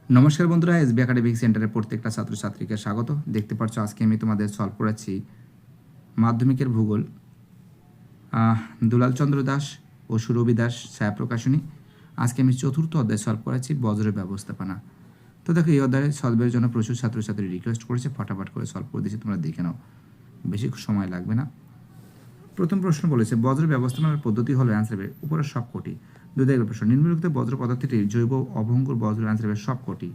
নমস্কার বন্ধুরা, SB academic সেন্টারের প্রত্যেকটা ছাত্রছাত্রীকে স্বাগত। দেখতে পাচ্ছ আজকে আমি তোমাদের সলভ করাচ্ছি মাধ্যমিকের ভূগোল, দুলাল চন্দ্র দাস ও সুরভি দাস ছায়া প্রকাশনী। আজকে আমি চতুর্থ অধ্যায় সলভ করাচ্ছি বজ্র ব্যবস্থাপনা। তো দেখো, এই অধ্যায়ে সলভের জন্য প্রচুর ছাত্রছাত্রী রিকোয়েস্ট করেছে, ফটাফট করে সলভ করে দিয়েছি, তোমরা দেখে নাও, বেশি সময় লাগবে না। প্রথম প্রশ্ন বলেছে বজ্র ব্যবস্থাপনার পদ্ধতি হলো অ্যান্সার হবে উপরের সবকটি। দুই দাগের প্রশ্ন, নিম্নলিখিত বজ্র পদার্থটি জৈব অভঙ্গুর বজ্র, অ্যান্সার হবে সবকটি।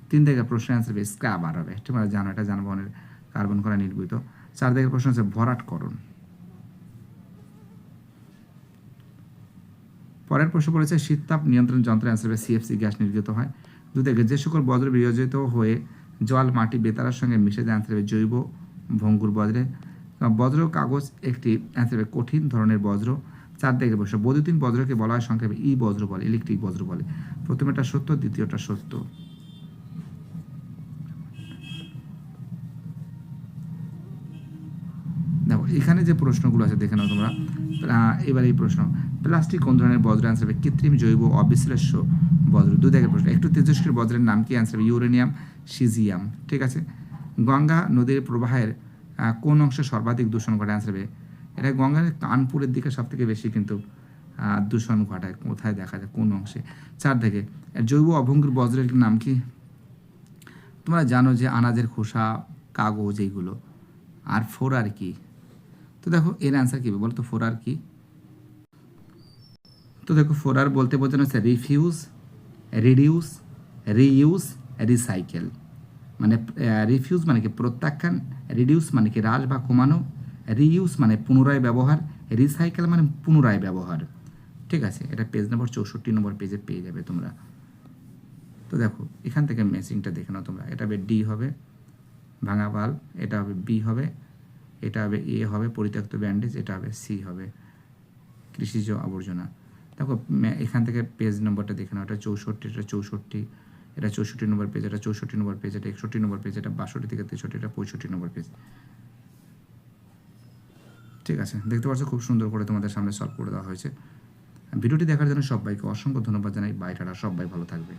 তিন দাগের প্রশ্ন অ্যান্সার হবে স্ক্রাবার হবে, তোমরা জানো এটা যানবাহনের কার্বন করা নির্গত। চার দাগের প্রশ্ন হচ্ছে ভরাটকরণ। পরের প্রশ্ন পড়েছে শীততাপ নিয়ন্ত্রণ যন্ত্র, অ্যান্সার হবে সিএফসি গ্যাস নির্গত হয়। দুই দাগে যে সকল বজ্র বিয়োজিত হয়ে জল মাটি বেতারার সঙ্গে মিশে যায়, অ্যান্সার হবে জৈব ভঙ্গুর বজ্রে। বজ্র কাগজ একটি, অ্যান্সার হবে কঠিন ধরনের বজ্র। চার দাগের প্রশ্ন বৈদ্যুতিন বজ্রকে বলা হয় সংক্ষেপে ই বজ্র বলে, ইলেকট্রিক বজ্র বলে। প্রথমেটা সত্য, দ্বিতীয়টা সত্য। দেখো এখানে যে প্রশ্নগুলো আছে দেখে নাও তোমরা। এবার এই প্রশ্ন, প্লাস্টিক কোন ধরনের বজ্র, অ্যান্সার হবে কৃত্রিম জৈব অবিশ্লেষ্য বজ্র। দুই দাগের প্রশ্ন, একটু তেজস্ক্রিয় বজ্রের নাম কি, অ্যান্সার হবে ইউরেনিয়াম সিজিয়াম। ঠিক আছে। গঙ্গা নদীর প্রবাহের কোন অংশে সর্বাধিক দূষণ ঘটে, অ্যান্সার হবে এটা গঙ্গার কানপুরের দিকে সব থেকে বেশি কিন্তু দূষণ ঘটায়। কোথায় দেখা যায়, কোন অংশে। চার থেকে জৈব অভঙ্গুর বজ্রের নাম কি, তোমরা জানো যে আনাজের খোসা, কাগজ, এইগুলো। আর ফোর আর কি, তো দেখো এর অ্যান্সার কী বলো তো, ফোর আর কি। তো দেখো ফোর আর বলতে বোঝানো হচ্ছে রিফিউজ, রিডিউস, রিইউজ, রিসাইকেল। মানে রিফিউজ মানে কি প্রত্যাখ্যান, রিডিউস মানে কি হ্রাস বা কমানো, রিইউজ মানে পুনরায় ব্যবহার, রিসাইকেল মানে পুনরায় ব্যবহার। ঠিক আছে, এটা পেজ নম্বর 64 নম্বর পেজে পেয়ে যাবে তোমরা। তো দেখো এখান থেকে ম্যাচিংটা দেখে নাও তোমরা। এটা হবে ডি হবে ভাঙা বাল্ব, এটা হবে বি হবে, এটা হবে এ হবে পরিত্যক্ত ব্যান্ডেজ, এটা হবে সি হবে কৃষিজ আবর্জনা। দেখো এখান থেকে পেজ নম্বরটা দেখে নাও, এটা 64, এটা 64, এটা 64 নম্বর পেজ, এটা 64 নম্বর পেজ, এটা 61 নম্বর পেজ, এটা 62 থেকে 63, এটা 65 নম্বর পেজ। ঠিক আছে, দেখতে পাচ্ছ খুব সুন্দর করে তোমাদের সামনে সলভ করে দেওয়া হয়েছে। ভিডিওটি দেখার জন্য সবাইকে অসংখ্য ধন্যবাদ জানাই। বাইটারা সবাই ভালো থাকবে।